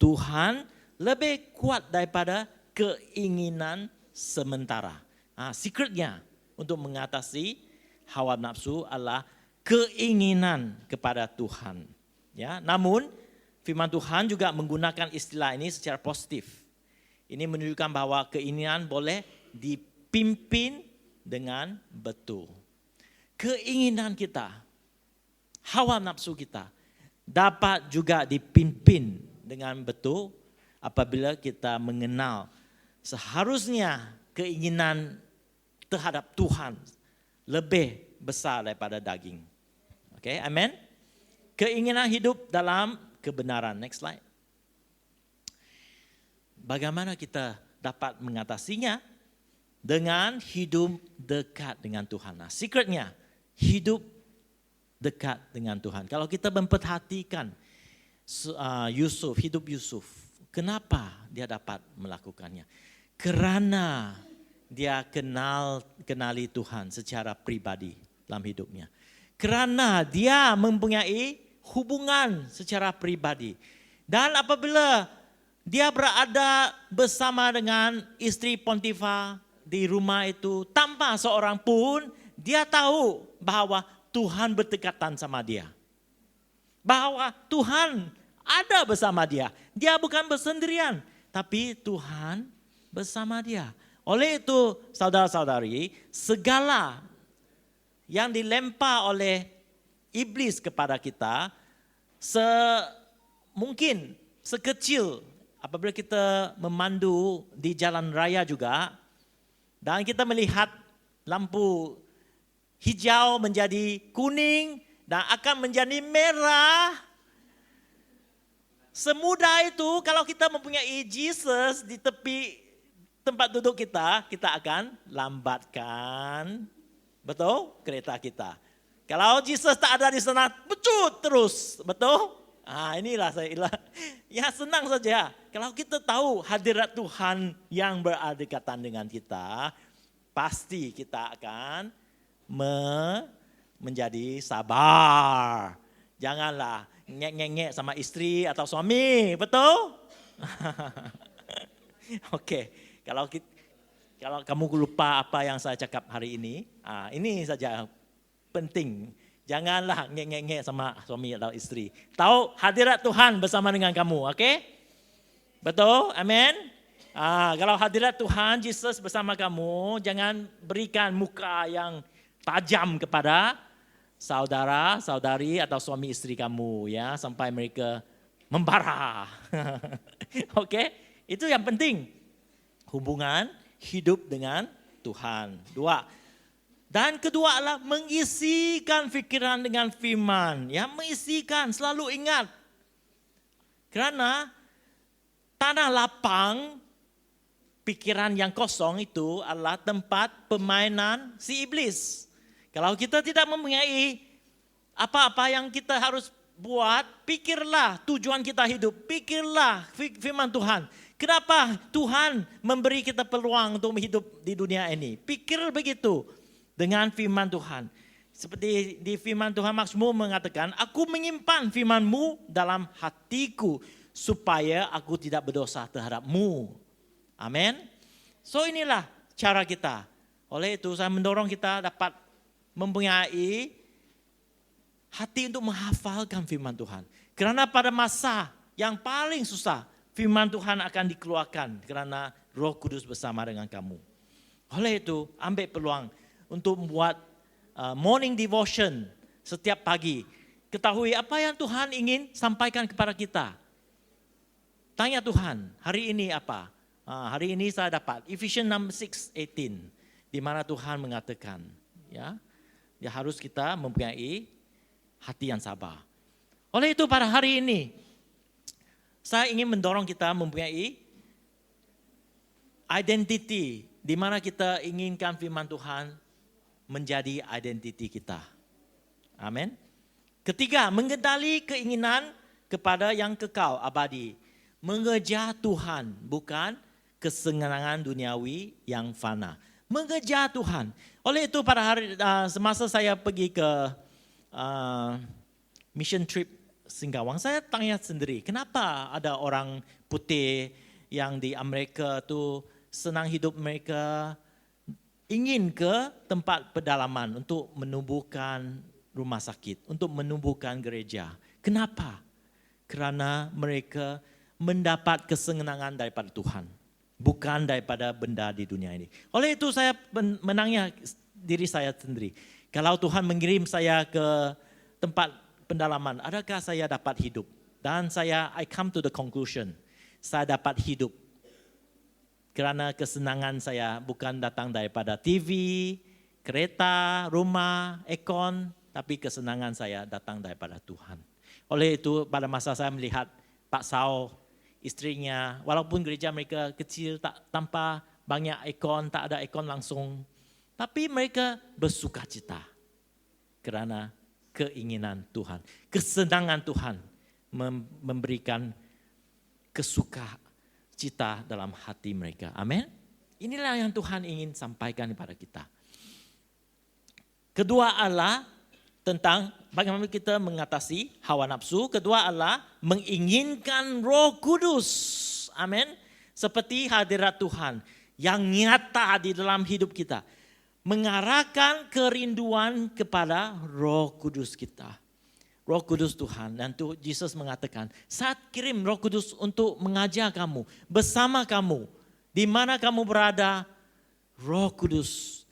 Tuhan lebih kuat daripada keinginan sementara. Secretnya untuk mengatasi hawa nafsu adalah keinginan kepada Tuhan. Ya, namun firman Tuhan juga menggunakan istilah ini secara positif. Ini menunjukkan bahwa keinginan boleh dipimpin dengan betul. Keinginan kita, hawa nafsu kita dapat juga dipimpin dengan betul apabila kita mengenal seharusnya keinginan terhadap Tuhan lebih besar daripada daging. Oke, amin. Keinginan hidup dalam kebenaran. Next slide. Bagaimana kita dapat mengatasinya? Dengan hidup dekat dengan Tuhan. Nah, secretnya hidup dekat dengan Tuhan. Kalau kita memperhatikan hidup Yusuf, kenapa dia dapat melakukannya? Kerana dia kenali Tuhan secara pribadi dalam hidupnya. Kerana dia mempunyai hubungan secara pribadi. Dan apabila dia berada bersama dengan istri Potifar di rumah itu, tanpa seorang pun dia tahu bahwa Tuhan berdekatan sama dia. Bahwa Tuhan ada bersama dia. Dia bukan bersendirian, tapi Tuhan bersama dia. Oleh itu, saudara-saudari, segala yang dilempar oleh iblis kepada kita, mungkin sekecil apabila kita memandu di jalan raya juga, dan kita melihat lampu hijau menjadi kuning dan akan menjadi merah. Semudah itu kalau kita mempunyai Jesus di tepi tempat duduk kita, kita akan lambatkan, betul, kereta kita. Kalau Jesus tak ada di sana, pecut terus, betul? Inilah ya senang saja. Kalau kita tahu hadirat Tuhan yang berdekatan dengan kita, pasti kita akan menjadi sabar. Janganlah ngek-ngek sama istri atau suami, betul? Oke, kalau kamu lupa apa yang saya cakap hari ini saja penting. Janganlah ngek-ngek sama suami atau istri. Tahu hadirat Tuhan bersama dengan kamu, oke? Betul? Amin? Kalau hadirat Tuhan, Yesus bersama kamu, jangan berikan muka yang tajam kepada saudara, saudari atau suami istri kamu ya, sampai mereka membara. Oke? Itu yang penting. Hubungan hidup dengan Tuhan. 2. Dan kedua adalah mengisikan fikiran dengan firman. Ya, mengisikan, selalu ingat. Karena tanah lapang, pikiran yang kosong itu adalah tempat permainan si iblis. Kalau kita tidak mempunyai apa-apa yang kita harus buat, pikirlah tujuan kita hidup, pikirlah firman Tuhan. Kenapa Tuhan memberi kita peluang untuk hidup di dunia ini? Pikir begitu. Dengan firman Tuhan. Seperti di firman Tuhan Mazmur mengatakan, aku menyimpan firman-Mu dalam hatiku supaya aku tidak berdosa terhadap-Mu. Amin. So inilah cara kita. Oleh itu saya mendorong kita dapat mempunyai hati untuk menghafalkan firman Tuhan. Karena pada masa yang paling susah, firman Tuhan akan dikeluarkan karena Roh Kudus bersama dengan kamu. Oleh itu ambil peluang untuk membuat morning devotion setiap pagi. Ketahui apa yang Tuhan ingin sampaikan kepada kita. Tanya Tuhan, hari ini apa? Hari ini saya dapat Ephesians 6:18, di mana Tuhan mengatakan, ya harus kita mempunyai hati yang sabar. Oleh itu pada hari ini, saya ingin mendorong kita mempunyai identity, di mana kita inginkan firman Tuhan menjadi identiti kita. Amin. Ketiga, mengendali keinginan kepada yang kekal abadi. Mengejar Tuhan, bukan kesenangan duniawi yang fana. Mengejar Tuhan. Oleh itu pada hari semasa saya pergi ke mission trip Singkawang, saya tanya sendiri, kenapa ada orang putih yang di Amerika tu senang hidup mereka, ingin ke tempat pedalaman untuk menumbuhkan rumah sakit, untuk menumbuhkan gereja. Kenapa? Karena mereka mendapat kesenangan daripada Tuhan, bukan daripada benda di dunia ini. Oleh itu saya menanya diri saya sendiri, kalau Tuhan mengirim saya ke tempat pendalaman, adakah saya dapat hidup? Dan I come to the conclusion, saya dapat hidup. Kerana kesenangan saya bukan datang daripada TV, kereta, rumah, aircon, tapi kesenangan saya datang daripada Tuhan. Oleh itu pada masa saya melihat Pak Sao, istrinya, walaupun gereja mereka kecil, tak tanpa banyak aircon, tak ada aircon langsung, tapi mereka bersukacita kerana keinginan Tuhan, kesenangan Tuhan memberikan cita dalam hati mereka. Amin. Inilah yang Tuhan ingin sampaikan kepada kita. Kedua adalah tentang bagaimana kita mengatasi hawa nafsu. Kedua adalah menginginkan Roh Kudus. Amin. Seperti hadirat Tuhan yang nyata di dalam hidup kita. Mengarahkan kerinduan kepada Roh Kudus kita. Roh Kudus Tuhan, dan Yesus mengatakan, saat kirim Roh Kudus untuk mengajar kamu, bersama kamu, di mana kamu berada, Roh Kudus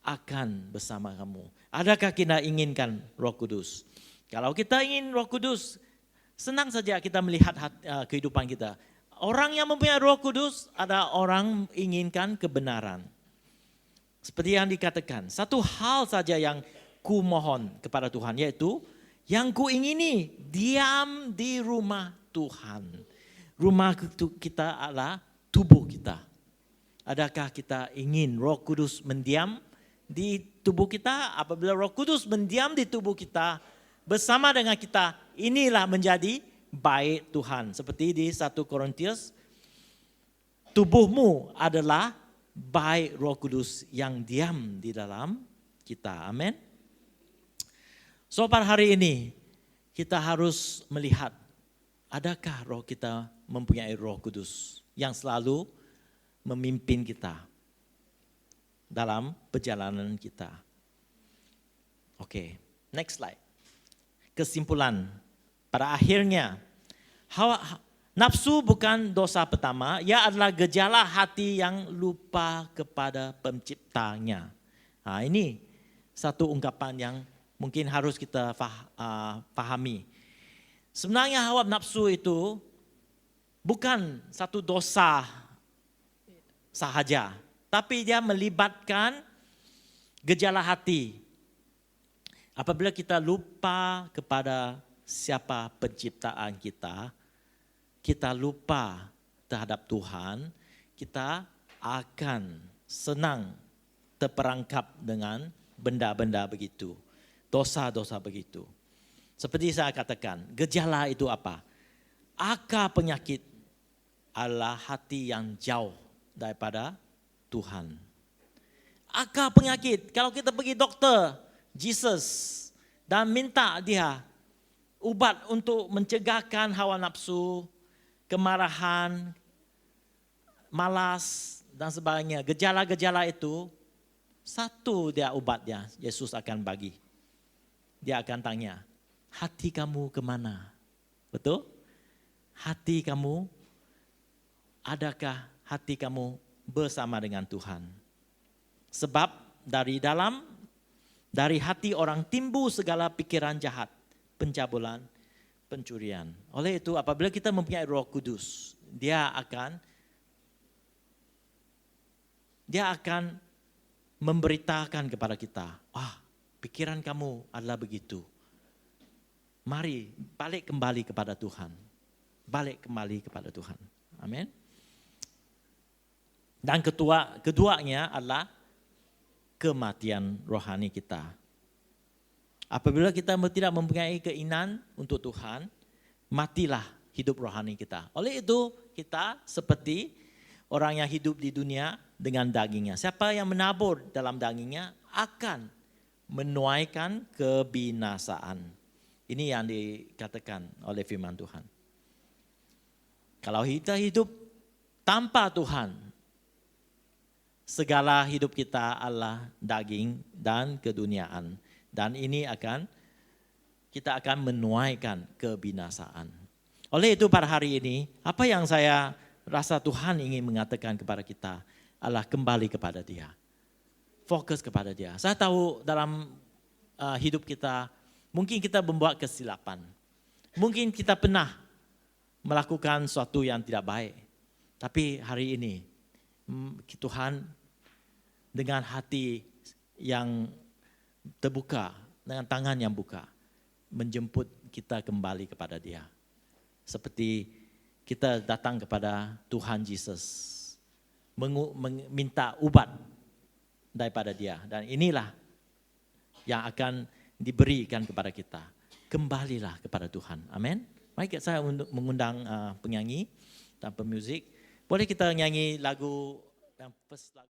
akan bersama kamu. Adakah kita inginkan Roh Kudus? Kalau kita ingin Roh Kudus, senang saja kita melihat kehidupan kita. Orang yang mempunyai Roh Kudus ada orang inginkan kebenaran. Seperti yang dikatakan, satu hal saja yang ku mohon kepada Tuhan, yaitu yang ku ingini diam di rumah Tuhan. Rumah kita adalah tubuh kita. Adakah kita ingin Roh Kudus mendiam di tubuh kita? Apabila Roh Kudus mendiam di tubuh kita bersama dengan kita, inilah menjadi baik Tuhan. Seperti di 1 Korintus, tubuhmu adalah baik Roh Kudus yang diam di dalam kita. Amin. So pada hari ini kita harus melihat, adakah roh kita mempunyai Roh Kudus yang selalu memimpin kita dalam perjalanan kita. Oke, next slide. Kesimpulan, pada akhirnya nafsu bukan dosa pertama, ia adalah gejala hati yang lupa kepada penciptanya. Nah, ini satu ungkapan yang mungkin harus kita pahami. Sebenarnya hawa nafsu itu bukan satu dosa sahaja, tapi dia melibatkan gejala hati. Apabila kita lupa kepada siapa penciptaan kita, kita lupa terhadap Tuhan, kita akan senang terperangkap dengan benda-benda begitu, dosa-dosa begitu. Seperti saya katakan, gejala itu apa? Akar penyakit adalah hati yang jauh daripada Tuhan. Akar penyakit, kalau kita pergi dokter, Jesus, dan minta dia ubat untuk mencegahkan hawa nafsu, kemarahan, malas, dan sebagainya. Gejala-gejala itu, satu dia ubatnya, Yesus akan bagi. Dia akan tanya, hati kamu kemana? Betul? Hati kamu, adakah hati kamu bersama dengan Tuhan? Sebab dari hati orang timbul segala pikiran jahat, pencabulan, pencurian. Oleh itu apabila kita mempunyai Roh Kudus, dia akan memberitakan kepada kita, pikiran kamu adalah begitu. Mari balik kembali kepada Tuhan. Balik kembali kepada Tuhan. Amin. Dan keduanya adalah kematian rohani kita. Apabila kita tidak mempunyai keinginan untuk Tuhan, matilah hidup rohani kita. Oleh itu kita seperti orang yang hidup di dunia dengan dagingnya. Siapa yang menabur dalam dagingnya akan menuaikan kebinasaan. Ini yang dikatakan oleh firman Tuhan. Kalau kita hidup tanpa Tuhan, segala hidup kita adalah daging dan keduniaan. Dan ini kita akan menuaikan kebinasaan. Oleh itu pada hari ini, apa yang saya rasa Tuhan ingin mengatakan kepada kita adalah kembali kepada Dia. Fokus kepada Dia. Saya tahu dalam hidup kita, mungkin kita membuat kesilapan. Mungkin kita pernah melakukan sesuatu yang tidak baik. Tapi hari ini, Tuhan dengan hati yang terbuka, dengan tangan yang buka, menjemput kita kembali kepada Dia. Seperti kita datang kepada Tuhan Yesus, meminta ubat daripada Dia. Dan inilah yang akan diberikan kepada kita. Kembalilah kepada Tuhan. Amin. Mari saya mengundang penyanyi dan pemuzik. Boleh kita nyanyi lagu yang first lagu.